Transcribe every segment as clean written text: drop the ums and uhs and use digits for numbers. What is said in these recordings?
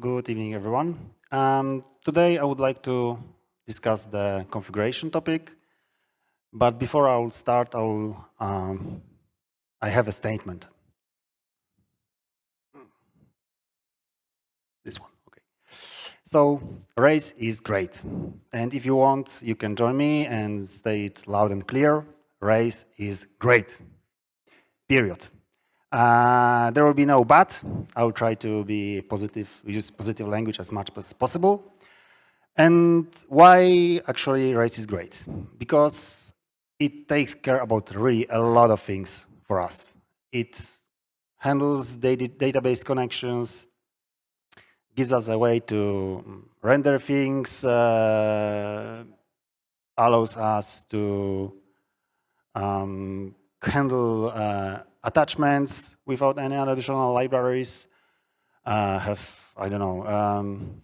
Good evening, everyone. Today I would like to discuss the configuration topic, but before I will start, I have a statement. This one, okay. So Race is great, and if you want, you can join me and say it loud and clear. Race is great. Period. There will be no but. I will try to be positive, use positive language as much as possible. And why actually Race is great? Because it takes care about really a lot of things for us. It handles database connections, gives us a way to render things, allows us to handle attachments without any additional libraries, have, I don't know,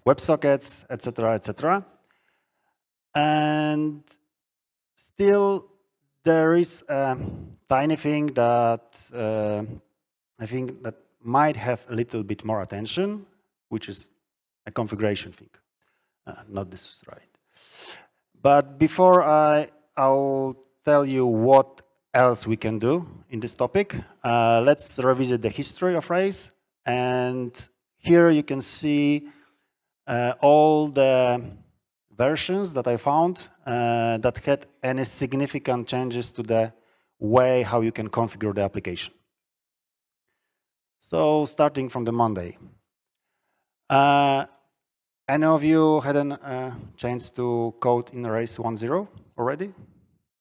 WebSockets, etc., etc. And still, there is a tiny thing that I think that might have a little bit more attention, which is a configuration thing. Not this is right. But before I'll tell you what else we can do in this topic, let's revisit the history of Race. And here you can see all the versions that I found that had any significant changes to the way how you can configure the application. So starting from the Monday. Any of you had a chance to code in Race 1.0 already?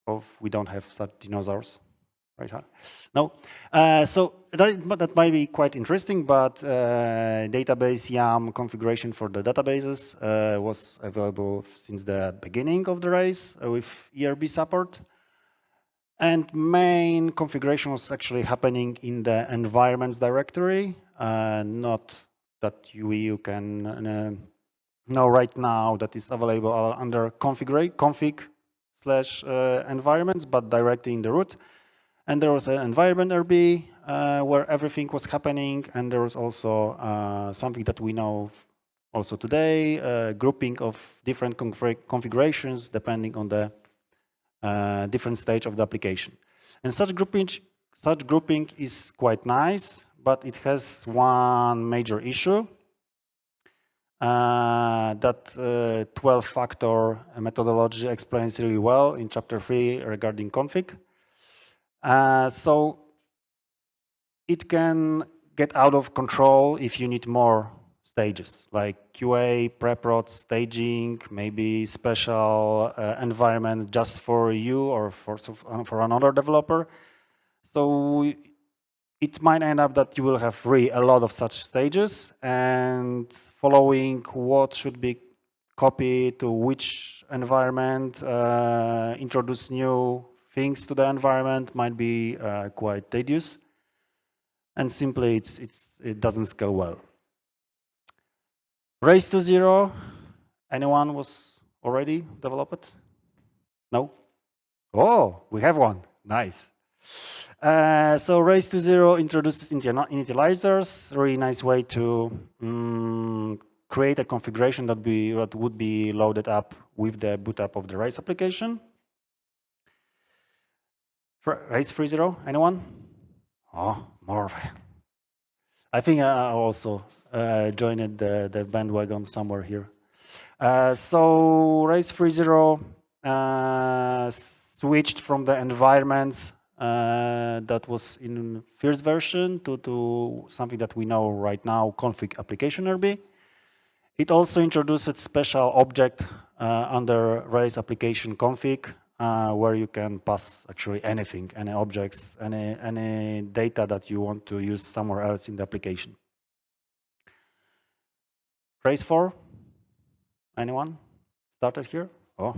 Or we don't have such dinosaurs, right? Huh? No. So that might be quite interesting, but database YAM configuration for the databases was available since the beginning of the Race with ERB support. And main configuration was actually happening in the environments directory, not that you can know right now that is available under config/environments, but directly in the root. And there was an environment RB where everything was happening, and there was also something that we know also today, grouping of different configurations depending on the different stage of the application. And such grouping is quite nice, but it has one major issue. That 12-factor methodology explains really well in chapter 3 regarding config. So it can get out of control if you need more stages, like QA, prep-prod, staging, maybe special environment just for you or for another developer. So it might end up that you will have really a lot of such stages, and following what should be copied to which environment, introduce new things to the environment might be quite tedious, and simply it doesn't scale well. Race to 0, anyone was already developed? No? Oh, we have one, nice. So Race to 0 introduces initializers, really nice way to create a configuration that would be loaded up with the boot up of the Race application. Race 3.0, anyone? Oh, more. I think I also joined the bandwagon somewhere here. So Race 3.0 switched from the environments that was in first version to something that we know right now, config application RB. It also introduced a special object under Race application config, where you can pass actually anything, any objects, any data that you want to use somewhere else in the application. Race 4, anyone started here? Oh,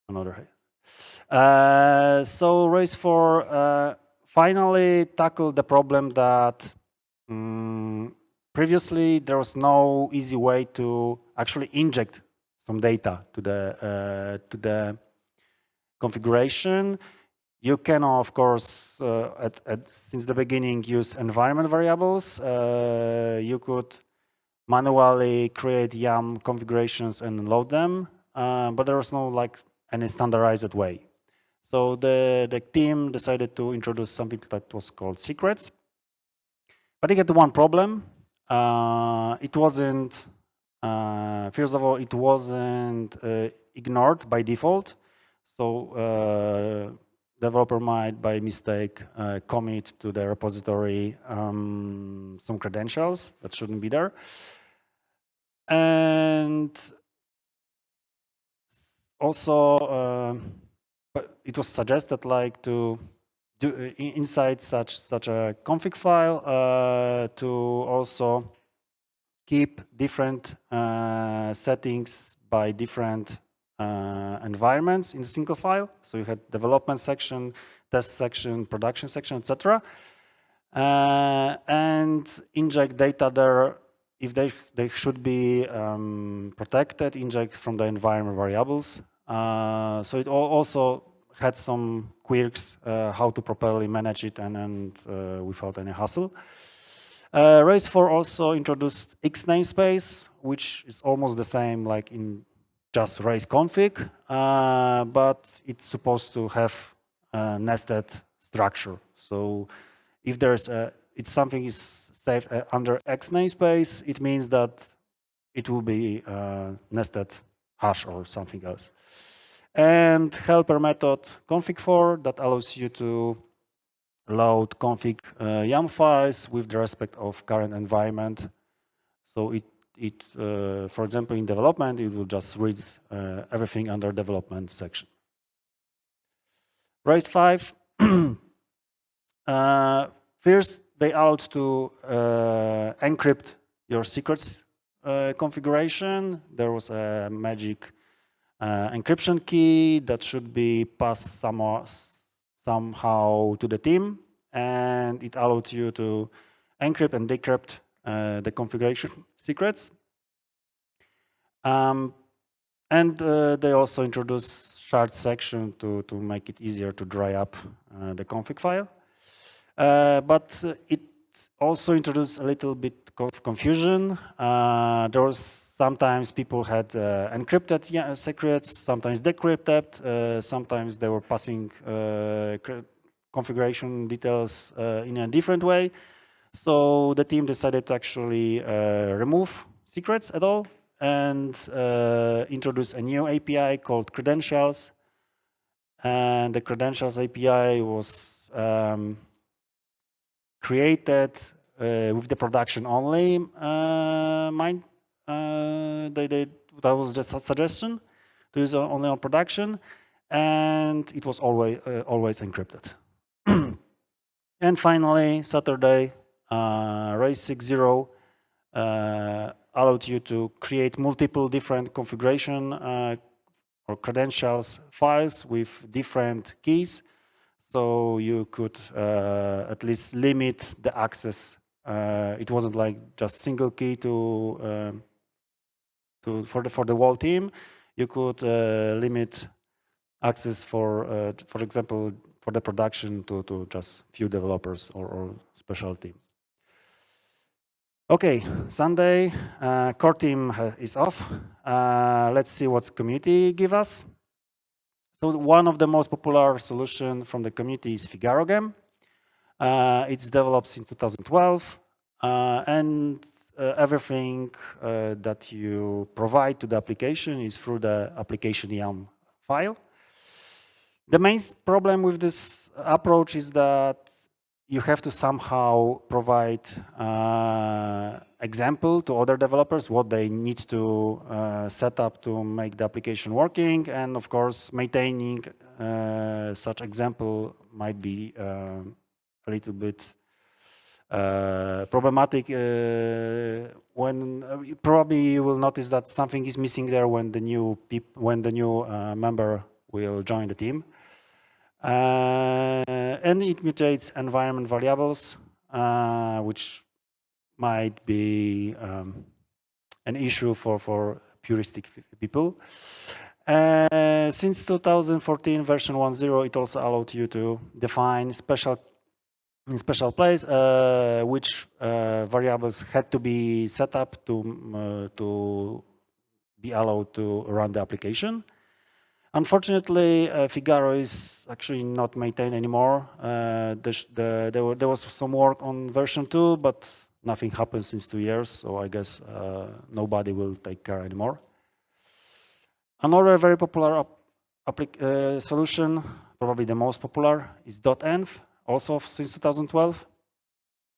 another hand. So Race 4 finally tackled the problem that previously there was no easy way to actually inject some data to the configuration. You can, of course, since the beginning, use environment variables. You could manually create YAML configurations and load them, but there was no like any standardized way. So the team decided to introduce something that was called secrets. But it had one problem. It wasn't, first of all, it wasn't ignored by default. So developer might, by mistake, commit to the repository some credentials that shouldn't be there. And also, it was suggested like to do inside such a config file to also keep different settings by different environments in a single file. So you had development section, test section, production section, etc. And inject data there if they should be protected, inject from the environment variables. So it also had some quirks how to properly manage it and without any hassle. Race 4 also introduced X namespace, which is almost the same like in just race config, but it's supposed to have a nested structure. So if there's if something is saved under X namespace, it means that it will be nested hash or something else. And helper method config4 that allows you to load config YAML files with the respect of current environment. So for example, in development, it will just read everything under development section. Race 5. First, they allowed to encrypt your secrets configuration. There was a magic encryption key that should be passed somehow to the team, and it allowed you to encrypt and decrypt the configuration secrets. And they also introduced shard section to make it easier to dry up the config file. But it also introduced a little bit of confusion. There was sometimes people had encrypted secrets, sometimes decrypted, sometimes they were passing configuration details in a different way. So the team decided to actually remove secrets at all and introduce a new API called Credentials. And the Credentials API was created with the production only mind. That was just a suggestion to use only on production, and it was always encrypted. And finally, Saturday, Race 6.0 allowed you to create multiple different configuration or credentials files with different keys. So you could at least limit the access. It wasn't like just single key for the whole team. You could limit access for example, for the production to just few developers or special team. Okay, Sunday, core team is off. Let's see what community give us. So one of the most popular solutions from the community is FigaroGame. It's developed since 2012, and everything that you provide to the application is through the application YAML file. The main problem with this approach is that you have to somehow provide example to other developers what they need to set up to make the application working, and of course maintaining such example might be a little bit problematic. When probably you will notice that something is missing there when the new member will join the team. And it mutates environment variables, which might be an issue for puristic people. Since 2014 version 1.0, it also allowed you to define special in special place, which variables had to be set up to be allowed to run the application. Unfortunately, Figaro is actually not maintained anymore. There was some work on version 2, but nothing happened since 2 years, so I guess nobody will take care anymore. Another very popular solution, probably the most popular, is .env, also since 2012.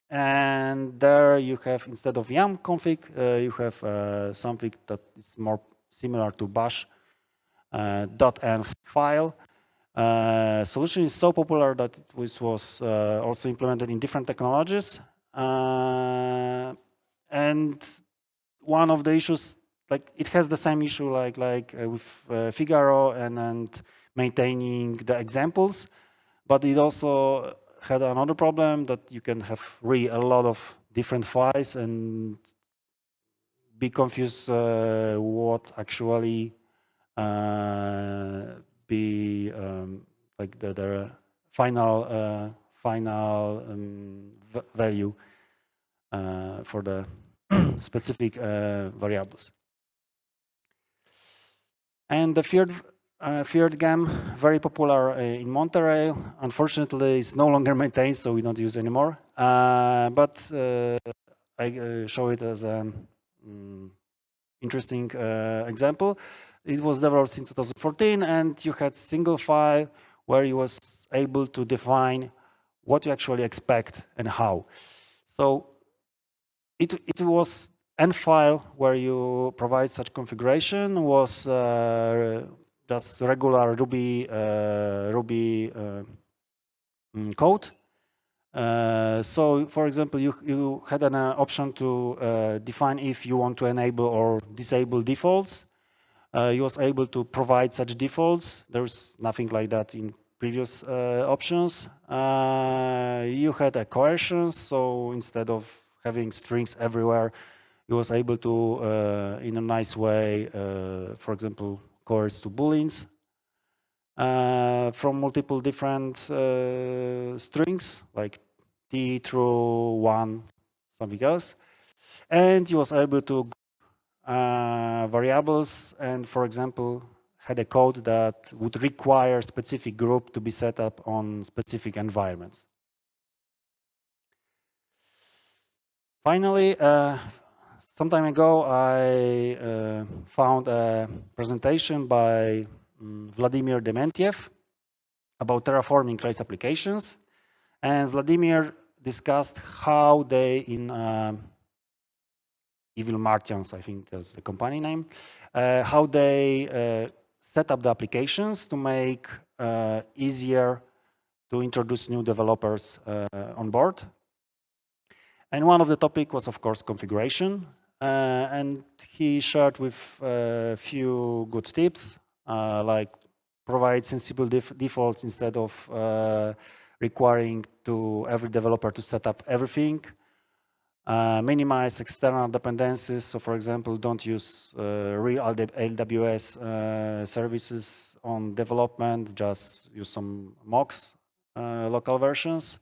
And there you have, instead of yum config, you have something that is more similar to bash .env file. Solution is so popular that it was also implemented in different technologies. And one of the issues, like it has the same issue like with Figaro and maintaining the examples, but it also had another problem that you can have really a lot of different files and be confused what actually be like the final value for the specific variables. And the third game, very popular in Monterail. Unfortunately, it's no longer maintained, so we don't use it anymore. But I show it as an interesting example. It was developed in 2014, and you had single file where you was able to define what you actually expect and how. So it was N file where you provide such configuration was just regular Ruby code. So, for example, you had an option to define if you want to enable or disable defaults. You was able to provide such defaults. There's nothing like that in previous options. You had a coercion, so instead of having strings everywhere, you was able to, in a nice way, for example, coerce to booleans from multiple different strings, like t, true, 1, something else. And you was able to variables and, for example, had a code that would require specific group to be set up on specific environments. Finally, some time ago, I found a presentation by Vladimir Dementiev about terraforming race applications. And Vladimir discussed how they, in Evil Martians, I think that's the company name, how they set up the applications to make easier to introduce new developers on board. And one of the topic was, of course, configuration. And he shared with a few good tips, like provide sensible defaults instead of requiring to every developer to set up everything. Minimize external dependencies. So, for example, don't use real AWS services on development. Just use some mocks, local versions.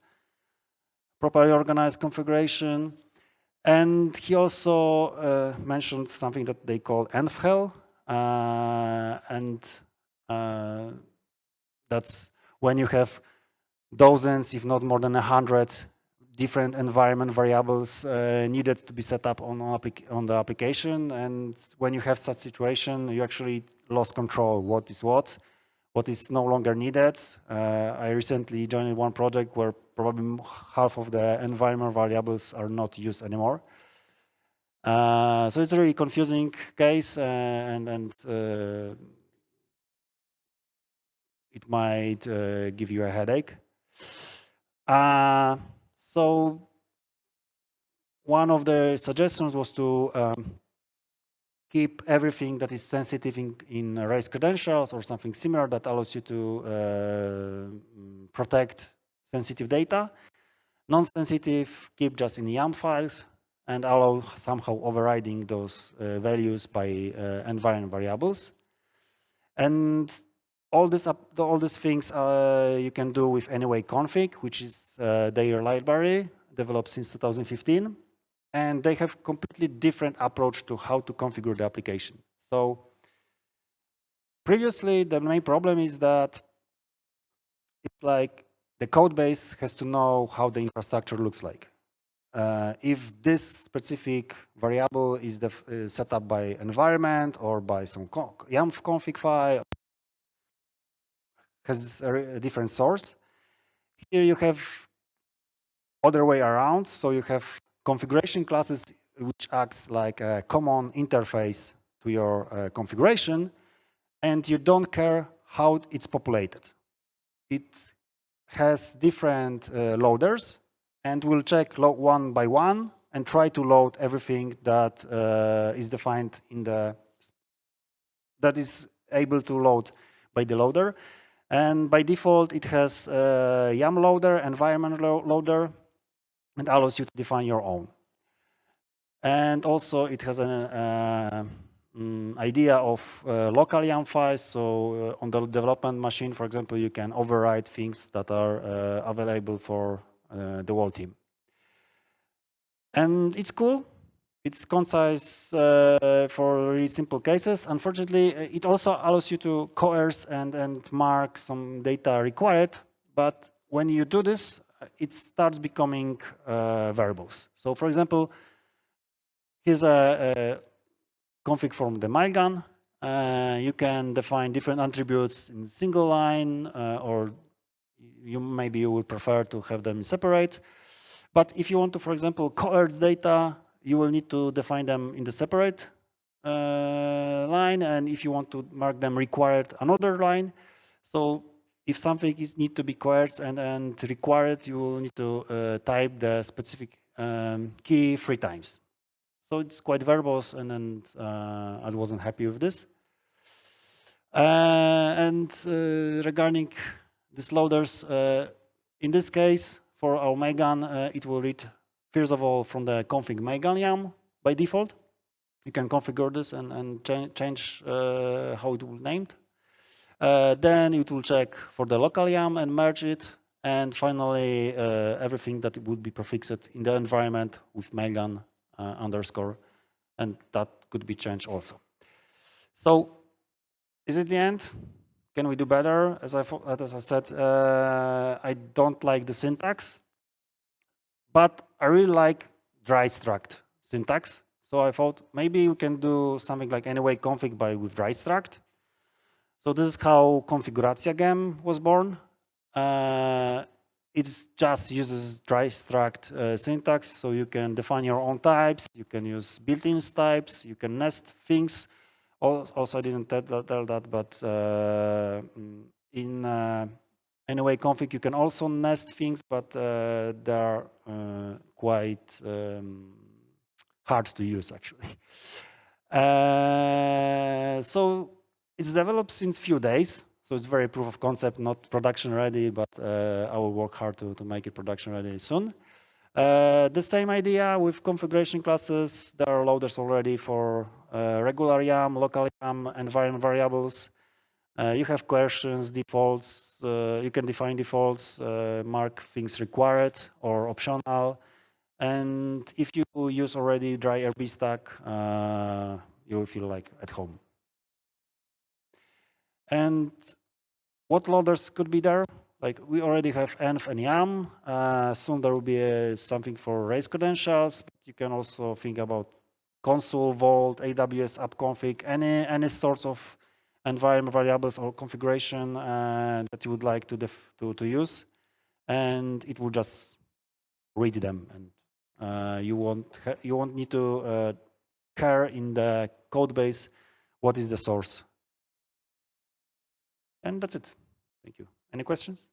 Properly organized configuration. And he also mentioned something that they call Unfulfilled. And that's when you have dozens, if not more than 100, different environment variables needed to be set up on the application. And when you have such situation, you actually lost control. What is no longer needed. I recently joined one project where probably half of the environment variables are not used anymore. So it's a really confusing case, and it might give you a headache. So one of the suggestions was to keep everything that is sensitive in race credentials or something similar that allows you to protect sensitive data. Non-sensitive, keep just in YAML files and allow somehow overriding those values by environment variables. And all these things you can do with Anyway Config, which is their library developed since 2015. And they have completely different approach to how to configure the application. So previously, the main problem is that it's like the code base has to know how the infrastructure looks like. If this specific variable is set up by environment or by some YAML config file, has a different source. Here you have other way around. So you have configuration classes which acts like a common interface to your configuration, and you don't care how it's populated. It has different loaders, and we'll check one by one and try to load everything that is defined in that is able to load by the loader. And by default, it has a YAML loader, environment loader, and allows you to define your own. And also, it has an idea of local YAML files. So on the development machine, for example, you can override things that are available for the whole team. And it's cool. It's concise for really simple cases. Unfortunately, it also allows you to coerce and mark some data required. But when you do this, it starts becoming variables. So for example, here's a config from the mailgun. You can define different attributes in single line, or maybe you would prefer to have them separate. But if you want to, for example, coerce data, you will need to define them in the separate line. And if you want to mark them required, another line. So if something needs to be coerced and required, you will need to type the specific key 3 times. So it's quite verbose, and I wasn't happy with this. Regarding these loaders, in this case, for our mailgun, it will read, first of all, from the config mailgun YAML by default. You can configure this and change how it will be named. Then it will check for the local YAML and merge it. And finally, everything that would be prefixed in the environment with mailgun underscore, and that could be changed also. So, is it the end? Can we do better? As I said, I don't like the syntax, but I really like dry struct syntax. So I thought maybe we can do something like Anyway Config with dry struct. So this is how Config-razi game was born. It just uses dry struct syntax, so you can define your own types, you can use built-in types, you can nest things. Also, I didn't tell that, but in Anyway Config, you can also nest things, but they are quite hard to use, actually. So it's developed since few days. So it's very proof of concept, not production ready, but I will work hard to make it production ready soon. The same idea with configuration classes. There are loaders already for regular YAML, local YAML, environment variables. You have coercions, defaults. You can define defaults, mark things required or optional. And if you use already dry RB stack, you will feel like at home. And what loaders could be there? Like we already have env and yam. Soon there will be something for raise credentials. But you can also think about console, vault, AWS app config, any sorts of environment variables or configuration that you would like to use, and it will just read them, and you won't need to care in the code base what is the source. And that's it. Thank you. Any questions?